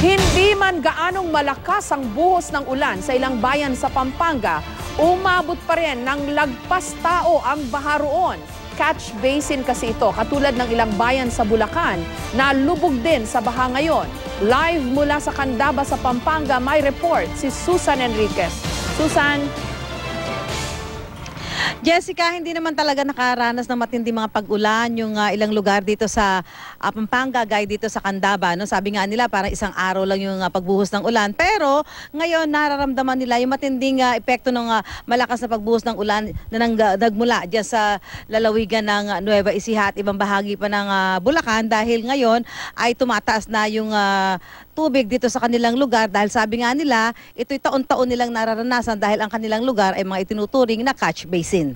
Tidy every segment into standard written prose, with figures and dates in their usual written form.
Hindi man gaanong malakas ang buhos ng ulan sa ilang bayan sa Pampanga, umabot pa rin ng lagpas tao ang baha roon. Catch basin kasi ito, katulad ng ilang bayan sa Bulacan, na lubog din sa baha ngayon. Live mula sa Candaba sa Pampanga, may report si Susan Enriquez. Susan? Jessica, hindi naman talaga nakaranas ng matindi mga pag-ulan yung ilang lugar dito sa Pampanga, gaya dito sa Candaba. No? Sabi nga nila parang isang araw lang yung pagbuhos ng ulan. Pero ngayon nararamdaman nila yung matinding epekto ng malakas na pagbuhos ng ulan na nagmula dyan sa lalawigan ng Nueva Ecija at ibang bahagi pa ng Bulacan, dahil ngayon ay tumataas na yung tubig dito sa kanilang lugar, dahil sabi nga nila ito'y taon-taon nilang nararanasan dahil ang kanilang lugar ay mga itinuturing na catch basin.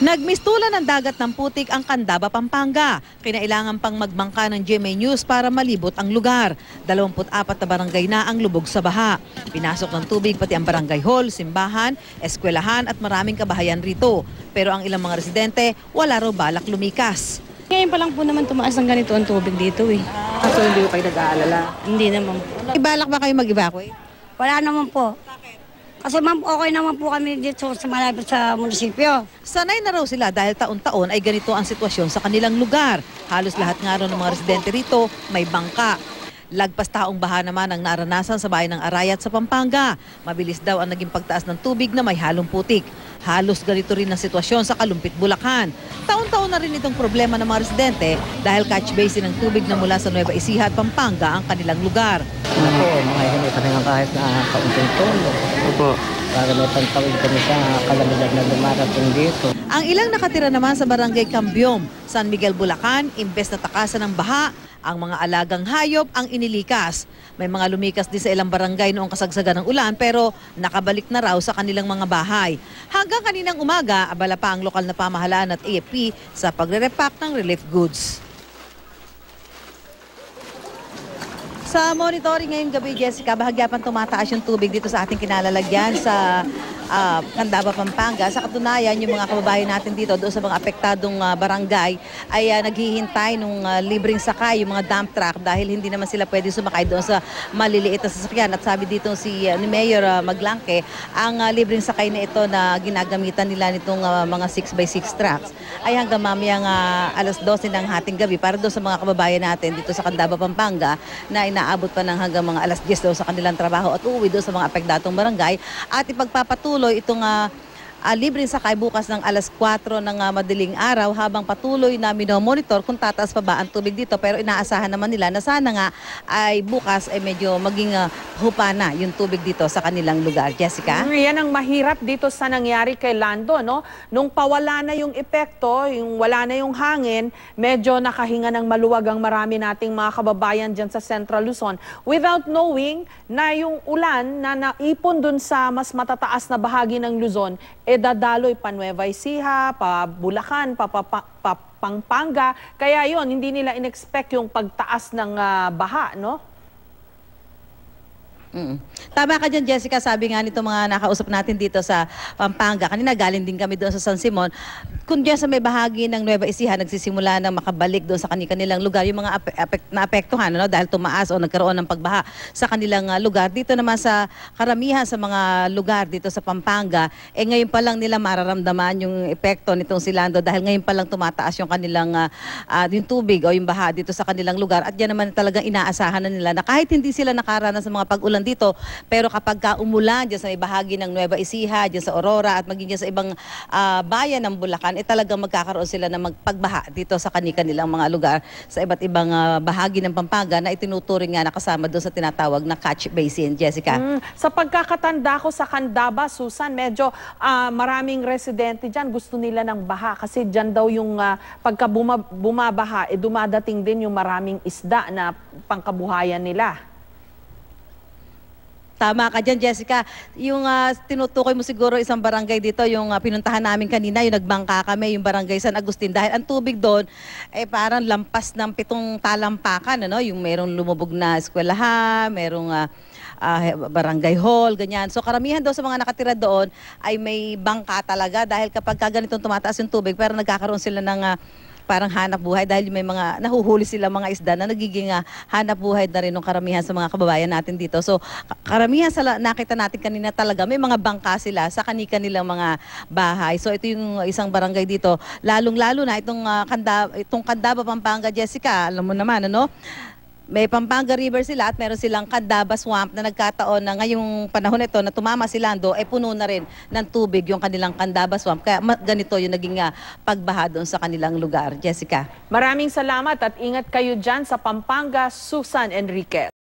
Nagmistulan ng dagat ng putik ang Candaba, Pampanga. Kinailangan pang magbangka ng GMA News para malibot ang lugar. 24 na barangay na ang lubog sa baha. Pinasok ng tubig pati ang barangay hall, simbahan, eskwelahan at maraming kabahayan rito. Pero ang ilang mga residente wala raw balak lumikas. Ngayon pa lang po naman tumaas ng ganito ang tubig dito eh. So hindi ko kayo nag-aalala? Hindi naman. Ibalak ba kayo mag-evacuate? Wala naman po. Kasi ma'am, okay naman po kami dito sa malapit sa munisipyo. Sanay na raw sila dahil taon-taon ay ganito ang sitwasyon sa kanilang lugar. Halos lahat nga raw ng mga residente rito may bangka. Lagpas taong baha naman ang naranasan sa bayan ng Arayat sa Pampanga. Mabilis daw ang naging pagtaas ng tubig na may halong putik. Halos ganito rin ang sitwasyon sa Kalumpit, Bulacan. Taon-taon na rin itong problema ng mga residente dahil catch basin ng tubig na mula sa Nueva Ecija at Pampanga ang kanilang lugar. Ako, mga kami kahit na kaunting tono. Opo. Para may pantawid kami sa kalamidad na dumarating dito. Ang ilang nakatira naman sa barangay Cambiom, San Miguel, Bulacan, imbes na takasan ng baha, ang mga alagang hayop ang inilikas. May mga lumikas din sa ilang barangay noong kasagsagan ng ulan pero nakabalik na raw sa kanilang mga bahay. Hanggang kaninang umaga, abala pa ang lokal na pamahalaan at AFP sa pagre-repack ng relief goods. Sa monitoring ngayong gabi, Jessica, bahagya pang tumataas yung tubig dito sa ating kinalalagyan sa Candaba, Pampanga. Sa katunayan, yung mga kababayan natin dito doon sa mga apektadong barangay ay naghihintay nung libreng sakay, yung mga dump truck, dahil hindi naman sila pwede sumakay doon sa maliliit na sasakyan. At sabi dito ni Mayor Maglanque, ang libreng sakay na ito na ginagamitan nila nitong mga 6x6 trucks ay hanggang mamayang alas 12 ng hating gabi para doon sa mga kababayan natin dito sa Candaba, Pampanga na inaabot pa ng hanggang mga alas 10 doon sa kanilang trabaho at uuwi doon sa mga apektadong barangay at ipagpapatuloy itong libreng sakay bukas ng alas 4 ng madaling araw habang patuloy na minomonitor kung tataas pa ba ang tubig dito. Pero inaasahan naman nila na sana nga ay bukas ay medyo maging hupa na yung tubig dito sa kanilang lugar. Jessica? Yan ang mahirap dito sa nangyari kay Lando, no? Nung pawala na yung epekto, yung wala na yung hangin, medyo nakahinga ng maluwag ang marami nating mga kababayan dyan sa Central Luzon without knowing na yung ulan na naipon dun sa mas matataas na bahagi ng Luzon, dadaloy pa Nueva Ecija, pa Bulacan, pa Pampanga. Kaya yon hindi nila in-expect yung pagtaas ng baha, no? Tama ka dyan, Jessica. Sabi nga nito mga nakausap natin dito sa Pampanga. Kanina galing din kami doon sa San Simon. Kung dyan sa may bahagi ng Nueva Ecija, nagsisimula na makabalik doon sa kanilang lugar, yung mga naapektuhan, ano, dahil tumaas o nagkaroon ng pagbaha sa kanilang lugar. Dito naman sa karamihan sa mga lugar dito sa Pampanga, ngayon pa lang nila mararamdaman yung epekto nitong silando dahil ngayon pa lang tumataas yung kanilang yung tubig o yung baha dito sa kanilang lugar. At yan naman talagang inaasahan na nila na kahit hindi sila nakaranas ng mga pag-ulan dito, pero kapag umulan dyan sa may bahagi ng Nueva Ecija, dyan sa Aurora at maging dyan sa ibang bayan ng Bulacan, talagang magkakaroon sila ng magpagbaha dito sa kanilang mga lugar sa iba't ibang bahagi ng Pampanga na itinuturing nga nakasama doon sa tinatawag na catch basin. Jessica? Sa pagkakatanda ko sa Candaba, Susan, medyo maraming residente dyan gusto nila ng baha kasi dyan daw yung pagka bumabaha, dumadating din yung maraming isda na pangkabuhayan nila. Tama ka dyan, Jessica. Yung tinutukoy mo siguro isang barangay dito, yung pinuntahan namin kanina, yung nagbangka kami, yung barangay San Agustin. Dahil ang tubig doon, parang lampas ng 7 talampakan. Ano? Yung merong lumubog na eskwelahan, merong barangay hall, ganyan. So karamihan daw sa mga nakatira doon ay may bangka talaga dahil kapag ganitong tumataas yung tubig, pero nagkakaroon sila ng parang hanap buhay dahil may mga nahuhuli sila mga isda na nagiging hanap buhay na rin ng karamihan sa mga kababayan natin dito. So karamihan sa nakita natin kanina talaga may mga bangka sila sa kanilang mga bahay. So ito yung isang barangay dito, lalong-lalo na itong Candaba, Pampanga, Jessica, alam mo naman ano? May Pampanga River sila at meron silang Candaba Swamp na nagkataon na ngayong panahon ito na tumama si Lando, puno na rin ng tubig yung kanilang Candaba Swamp. Kaya ganito yung naging pagbaha doon sa kanilang lugar. Jessica. Maraming salamat at ingat kayo dyan sa Pampanga, Susan Enriquez.